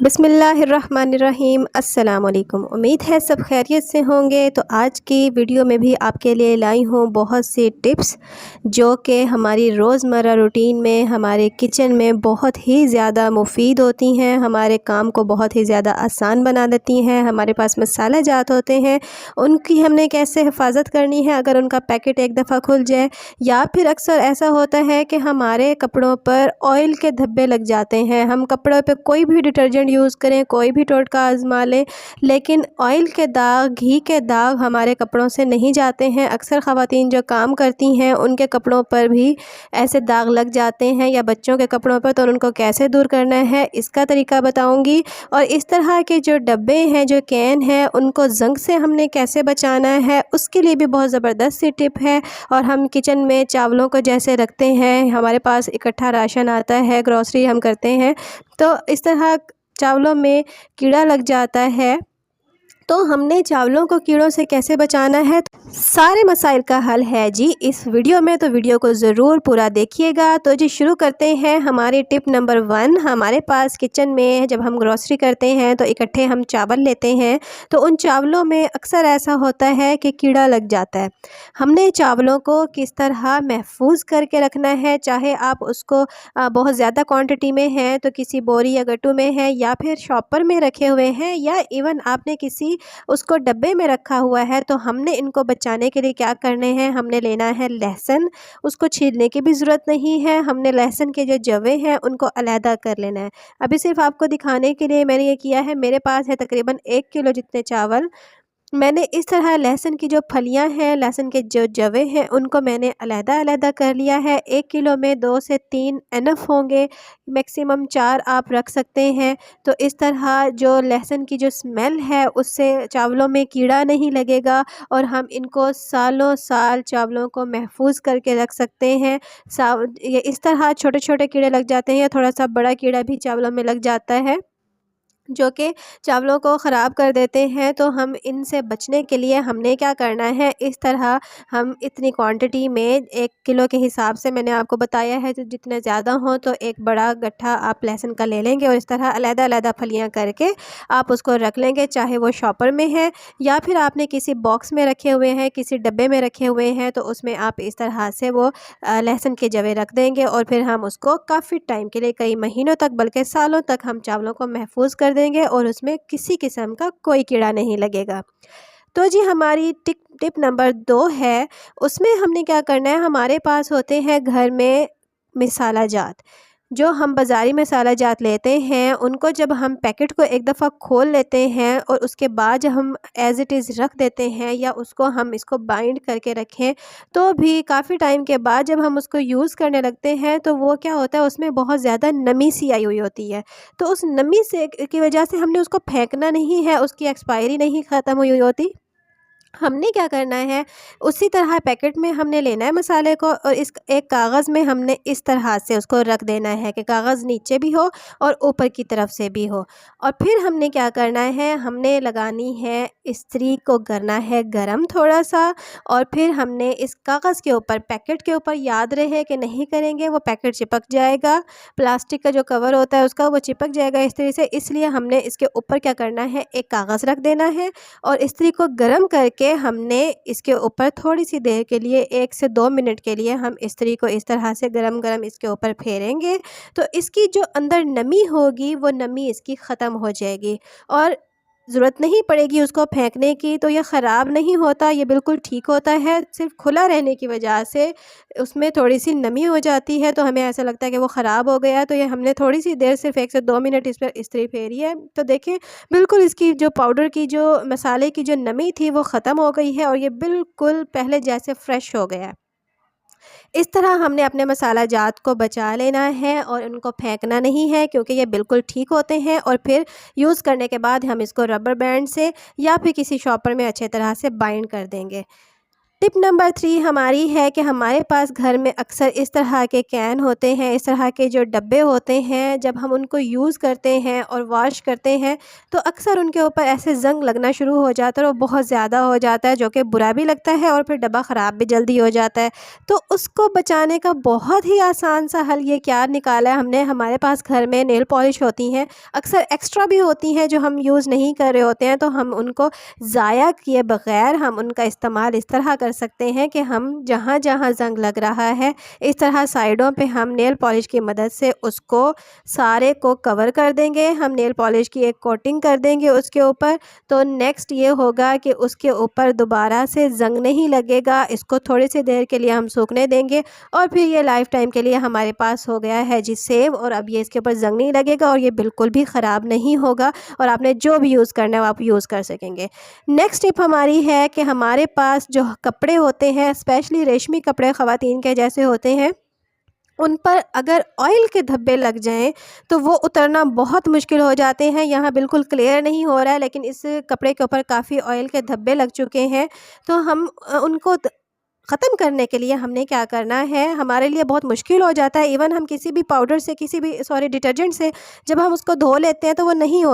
बिस्मिल्लाहिर्रहमानिर्रहीम। अस्सलामुअलैकुम। उम्मीद है सब खैरियत से होंगे। तो आज की वीडियो में भी आपके लिए लाई हूँ बहुत सी टिप्स जो कि हमारी रोज़मर्रा रूटीन में हमारे किचन में बहुत ही ज़्यादा मुफीद होती हैं, हमारे काम को बहुत ही ज़्यादा आसान बना देती हैं। हमारे पास मसाला जात होते हैं, उनकी हमने कैसे हिफाजत करनी है अगर उनका पैकेट एक दफ़ा खुल जाए, या फिर अक्सर ऐसा होता है कि हमारे कपड़ों पर ऑयल के धब्बे लग जाते हैं। हम कपड़ों पे कोई भी डिटर्जेंट यूज़ करें, कोई भी टोटका आजमा लें, लेकिन ऑयल के दाग, घी के दाग हमारे कपड़ों से नहीं जाते हैं। अक्सर ख़वातीन जो काम करती हैं उनके कपड़ों पर भी ऐसे दाग लग जाते हैं, या बच्चों के कपड़ों पर, तो उनको कैसे दूर करना है इसका तरीका बताऊंगी। और इस तरह के जो डब्बे हैं, जो कैन हैं, उनको जंग से हमने कैसे बचाना है उसके लिए भी बहुत ज़बरदस्त सी टिप है। और हम किचन में चावलों को जैसे रखते हैं, हमारे पास इकट्ठा राशन आता है, ग्रॉसरी हम करते हैं, तो इस तरह चावलों में कीड़ा लग जाता है, तो हमने चावलों को कीड़ों से कैसे बचाना है, सारे मसाइल का हल है जी इस वीडियो में। तो वीडियो को ज़रूर पूरा देखिएगा। तो जी शुरू करते हैं हमारी टिप नंबर 1। हमारे पास किचन में जब हम ग्रॉसरी करते हैं तो इकट्ठे हम चावल लेते हैं, तो उन चावलों में अक्सर ऐसा होता है कि कीड़ा लग जाता है। हमने चावलों को किस तरह महफूज करके रखना है, चाहे आप उसको बहुत ज़्यादा क्वांटिटी में हैं तो किसी बोरी या गट्टू में है, या फिर शॉपर में रखे हुए हैं, या इवन आपने किसी उसको डब्बे में रखा हुआ है, तो हमने इनको बचाने के लिए क्या करने हैं, हमने लेना है लहसुन। उसको छीलने की भी ज़रूरत नहीं है, हमने लहसुन के जो जवे हैं उनको अलहदा कर लेना है। अभी सिर्फ आपको दिखाने के लिए मैंने ये किया है। मेरे पास है तकरीबन 1 किलो जितने चावल। मैंने इस तरह लहसुन की जो फलियां हैं, लहसुन के जो जवे हैं, उनको मैंने अलहदा-अलहदा कर लिया है। 1 किलो में 2 से 3 इनफ होंगे, मैक्सिमम 4 आप रख सकते हैं। तो इस तरह जो लहसुन की जो स्मेल है उससे चावलों में कीड़ा नहीं लगेगा, और हम इनको सालों साल चावलों को महफूज करके रख सकते हैं। ये इस तरह छोटे-छोटे कीड़े लग जाते हैं, या थोड़ा सा बड़ा कीड़ा भी चावलों में लग जाता है जो कि चावलों को ख़राब कर देते हैं। तो हम इनसे बचने के लिए हमने क्या करना है, इस तरह हम इतनी क्वांटिटी में 1 किलो के हिसाब से मैंने आपको बताया है, तो जितने ज़्यादा हों तो एक बड़ा गट्ठा आप लहसुन का ले लेंगे, और इस तरह अलग-अलग फलियां करके आप उसको रख लेंगे, चाहे वो शॉपर में है या फिर आपने किसी बॉक्स में रखे हुए हैं, किसी डब्बे में रखे हुए हैं, तो उसमें आप इस तरह से वो लहसुन के जवे रख देंगे। और फिर हम उसको काफ़ी टाइम के लिए, कई महीनों तक बल्कि सालों तक, हम चावलों को महफूज कर देंगे और उसमें किसी किस्म का कोई कीड़ा नहीं लगेगा। तो जी हमारी टिप नंबर 2 है, उसमें हमने क्या करना है, हमारे पास होते हैं घर में मसाला जात। जो हम बाज़ारी मसाला जात लेते हैं उनको जब हम पैकेट को एक दफ़ा खोल लेते हैं और उसके बाद जब हम एज़ इट इज़ रख देते हैं, या उसको हम इसको बाइंड करके रखें, तो भी काफ़ी टाइम के बाद जब हम उसको यूज़ करने लगते हैं तो वो क्या होता है, उसमें बहुत ज़्यादा नमी सी आई हुई होती है। तो उस नमी से की वजह से हमने उसको फेंकना नहीं है, उसकी एक्सपायरी नहीं ख़त्म हुई हुई होती। हमने क्या करना है, उसी तरह पैकेट में हमने लेना है मसाले को, और इस एक कागज़ में हमने इस तरह से उसको रख देना है कि कागज़ नीचे भी हो और ऊपर की तरफ से भी हो। और फिर हमने क्या करना है, हमने लगानी है इस्त्री को, करना है गरम थोड़ा सा, और फिर हमने इस कागज़ के ऊपर, पैकेट के ऊपर, याद रहे कि नहीं करेंगे वो पैकेट चिपक जाएगा, प्लास्टिक का जो कवर होता है उसका वो चिपक जाएगा इस तरह से। इसलिए हमने इसके ऊपर क्या करना है, एक कागज़ रख देना है, और इस्त्री को गर्म करके हमने इसके ऊपर थोड़ी सी देर के लिए, 1 से 2 मिनट के लिए, हम इस्त्री को इस तरह से गरम-गरम इसके ऊपर फेरेंगे, तो इसकी जो अंदर नमी होगी वो नमी इसकी ख़त्म हो जाएगी, और ज़रूरत नहीं पड़ेगी उसको फेंकने की। तो ये ख़राब नहीं होता, ये बिल्कुल ठीक होता है। सिर्फ खुला रहने की वजह से उसमें थोड़ी सी नमी हो जाती है, तो हमें ऐसा लगता है कि वो ख़राब हो गया। तो ये हमने थोड़ी सी देर, सिर्फ 1 से 2 मिनट इस पर इस्त्री फेरी है, तो देखें बिल्कुल इसकी जो पाउडर की, जो मसाले की जो नमी थी वो ख़त्म हो गई है, और ये बिल्कुल पहले जैसे फ़्रेश हो गया है। इस तरह हमने अपने मसाला जात को बचा लेना है, और उनको फेंकना नहीं है, क्योंकि ये बिल्कुल ठीक होते हैं। और फिर यूज़ करने के बाद हम इसको रबर बैंड से या फिर किसी शॉपर में अच्छे तरह से बाइंड कर देंगे। टिप नंबर 3 हमारी है कि हमारे पास घर में अक्सर इस तरह के कैन होते हैं, इस तरह के जो डब्बे होते हैं, जब हम उनको यूज़ करते हैं और वॉश करते हैं तो अक्सर उनके ऊपर ऐसे ज़ंग लगना शुरू हो जाता है और बहुत ज़्यादा हो जाता है, जो कि बुरा भी लगता है और फिर डब्बा ख़राब भी जल्दी हो जाता है। तो उसको बचाने का बहुत ही आसान सा हल ये क्या निकाला है हमने, हमारे पास घर में नेल पॉलिश होती हैं, अक्सर एक्स्ट्रा भी होती हैं जो हम यूज़ नहीं कर रहे होते हैं, तो हम उनको ज़ाया किए बग़ैर हम उनका इस्तेमाल इस तरह कर सकते हैं कि हम जहाँ जहाँ ज़ंग लग रहा है इस तरह साइडों पे हम नेल पॉलिश की मदद से उसको सारे को कवर कर देंगे। हम नेल पॉलिश की एक कोटिंग कर देंगे उसके ऊपर, तो नेक्स्ट ये होगा कि उसके ऊपर दोबारा से ज़ंग नहीं लगेगा। इसको थोड़ी सी देर के लिए हम सूखने देंगे और फिर ये लाइफ़ टाइम के लिए हमारे पास हो गया है जी सेव, और अब ये इसके ऊपर ज़ंग नहीं लगेगा और ये बिल्कुल भी ख़राब नहीं होगा और आपने जो भी यूज़ करना है वो आप यूज़ कर सकेंगे। नेक्स्ट टिप हमारी है कि हमारे पास जो कपड़े होते हैं, स्पेशली रेशमी कपड़े ख़वातीन के जैसे होते हैं, उन पर अगर ऑयल के धब्बे लग जाएं तो वो उतरना बहुत मुश्किल हो जाते हैं। यहाँ बिल्कुल क्लियर नहीं हो रहा है लेकिन इस कपड़े के ऊपर काफ़ी ऑयल के धब्बे लग चुके हैं, तो हम उनको ख़त्म करने के लिए हमने क्या करना है, हमारे लिए बहुत मुश्किल हो जाता है। इवन हम किसी भी पाउडर से, किसी भी डिटर्जेंट से जब हम उसको धो लेते हैं तो वो नहीं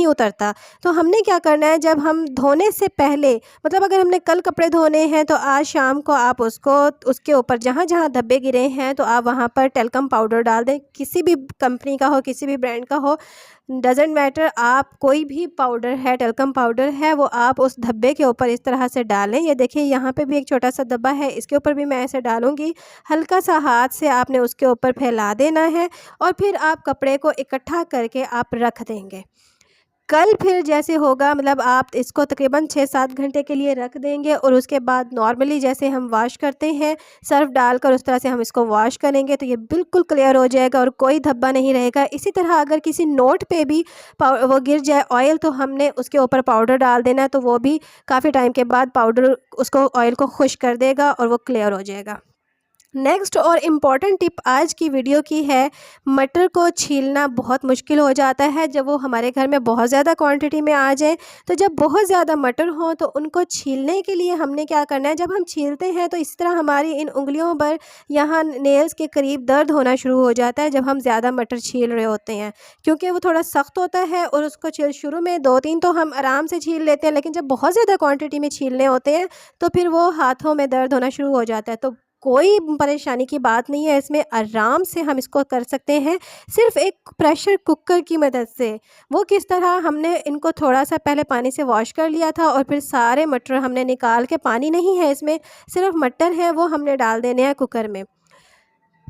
उतरता। तो हमने क्या करना है, जब हम धोने से पहले, मतलब अगर हमने कल कपड़े धोने हैं तो आज शाम को आप उसको उसके ऊपर जहाँ जहाँ धब्बे गिरे हैं तो आप वहाँ पर टेल्कम पाउडर डाल दें, किसी भी कंपनी का हो, किसी भी ब्रांड का हो, डज़न्ट मैटर, आप कोई भी पाउडर है, टेल्कम पाउडर है, वो आप उस धब्बे के ऊपर इस तरह से डालें। ये देखिए यहाँ पे भी एक छोटा सा धब्बा है, इसके ऊपर भी मैं ऐसे डालूँगी। हल्का सा हाथ से आपने उसके ऊपर फैला देना है और फिर आप कपड़े को इकट्ठा करके आप रख देंगे। कल फिर जैसे होगा, मतलब आप इसको तकरीबन 6-7 घंटे के लिए रख देंगे और उसके बाद नॉर्मली जैसे हम वॉश करते हैं सर्फ़ डालकर, उस तरह से हम इसको वॉश करेंगे तो ये बिल्कुल क्लियर हो जाएगा और कोई धब्बा नहीं रहेगा। इसी तरह अगर किसी नोट पे भी वो गिर जाए ऑयल, तो हमने उसके ऊपर पाउडर डाल देना है, तो वो भी काफ़ी टाइम के बाद पाउडर उसको ऑयल को खुश्क कर देगा और वो क्लियर हो जाएगा। नेक्स्ट और इम्पॉर्टेंट टिप आज की वीडियो की है, मटर को छीलना बहुत मुश्किल हो जाता है जब वो हमारे घर में बहुत ज़्यादा क्वांटिटी में आ जाए। तो जब बहुत ज़्यादा मटर हों तो उनको छीलने के लिए हमने क्या करना है, जब हम छीलते हैं तो इस तरह हमारी इन उंगलियों पर यहाँ नेल्स के करीब दर्द होना शुरू हो जाता है जब हम ज़्यादा मटर छील रहे होते हैं, क्योंकि वो थोड़ा सख्त होता है और उसको शुरू में 2-3 तो हम आराम से छील लेते हैं, लेकिन जब बहुत ज़्यादा क्वान्टिटी में छीलने होते हैं तो फिर वो हाथों में दर्द होना शुरू हो जाता है। तो कोई परेशानी की बात नहीं है इसमें, आराम से हम इसको कर सकते हैं सिर्फ़ एक प्रेशर कुकर की मदद से। वो किस तरह, हमने इनको थोड़ा-सा पहले पानी से वॉश कर लिया था और फिर सारे मटर हमने निकाल के, पानी नहीं है इसमें, सिर्फ़ मटर है, वो हमने डाल देने हैं कुकर में।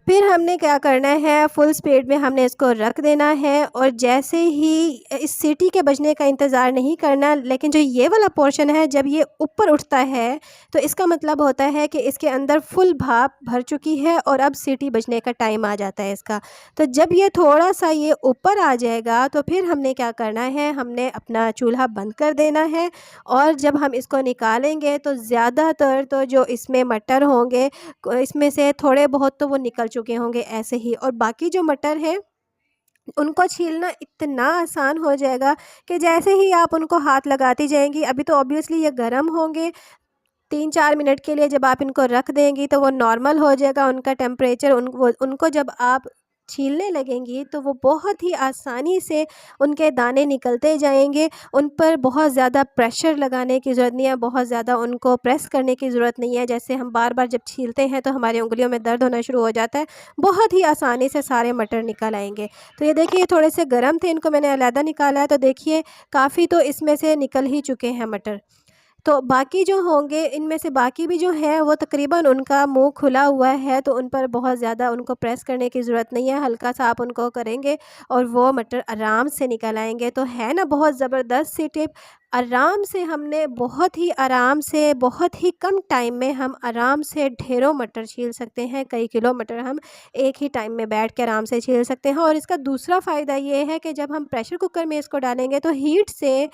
फिर हमने क्या करना है, फुल स्पीड में हमने इसको रख देना है और जैसे ही इस सीटी के बजने का इंतज़ार नहीं करना, लेकिन जो ये वाला पोर्शन है जब ये ऊपर उठता है तो इसका मतलब होता है कि इसके अंदर फुल भाप भर चुकी है और अब सीटी बजने का टाइम आ जाता है इसका। तो जब ये थोड़ा सा ये ऊपर आ जाएगा तो फिर हमने क्या करना है, हमने अपना चूल्हा बंद कर देना है और जब हम इसको निकालेंगे तो ज़्यादातर तो जो इसमें मटर होंगे, इसमें से थोड़े बहुत तो वो निकल चुके होंगे ऐसे ही, और बाकी जो मटर हैं उनको छीलना इतना आसान हो जाएगा कि जैसे ही आप उनको हाथ लगाती जाएंगी, अभी तो ऑब्वियसली ये गर्म होंगे, 3-4 मिनट के लिए जब आप इनको रख देंगी तो वो नॉर्मल हो जाएगा उनका टेम्परेचर, उनको जब आप छीलने लगेंगी तो वो बहुत ही आसानी से उनके दाने निकलते जाएंगे। उन पर बहुत ज़्यादा प्रेशर लगाने की ज़रूरत नहीं है, बहुत ज़्यादा उनको प्रेस करने की ज़रूरत नहीं है। जैसे हम बार बार जब छीलते हैं तो हमारी उंगलियों में दर्द होना शुरू हो जाता है, बहुत ही आसानी से सारे मटर निकल आएंगे। तो ये देखिए थोड़े से गर्म थे, इनको मैंने अलग निकाला है, तो देखिए काफ़ी तो इसमें से निकल ही चुके हैं मटर। तो बाकी जो होंगे, इनमें से बाकी भी जो हैं वो तकरीबन उनका मुंह खुला हुआ है, तो उन पर बहुत ज़्यादा उनको प्रेस करने की ज़रूरत नहीं है, हल्का सा आप उनको करेंगे और वो मटर आराम से निकल आएंगे। तो है ना बहुत ज़बरदस्त सी टिप, आराम से हमने बहुत ही आराम से, बहुत ही कम टाइम में हम आराम से ढेरों मटर छील सकते हैं। कई किलो मटर हम एक ही टाइम में बैठ के आराम से छील सकते हैं। और इसका दूसरा फ़ायदा ये है कि जब हम प्रेशर कुकर में इसको डालेंगे तो हीट से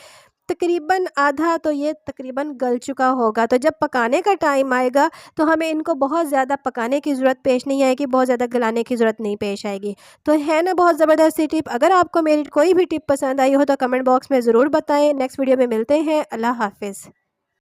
तकरीबन आधा तो ये तकरीबन गल चुका होगा, तो जब पकाने का टाइम आएगा तो हमें इनको बहुत ज़्यादा पकाने की ज़रूरत पेश नहीं आएगी, बहुत ज़्यादा गलाने की ज़रूरत नहीं पेश आएगी। तो है ना बहुत ज़बरदस्त सी टिप। अगर आपको मेरी कोई भी टिप पसंद आई हो तो कमेंट बॉक्स में ज़रूर बताएं। नेक्स्ट वीडियो में मिलते हैं। अल्लाह हाफ़िज़।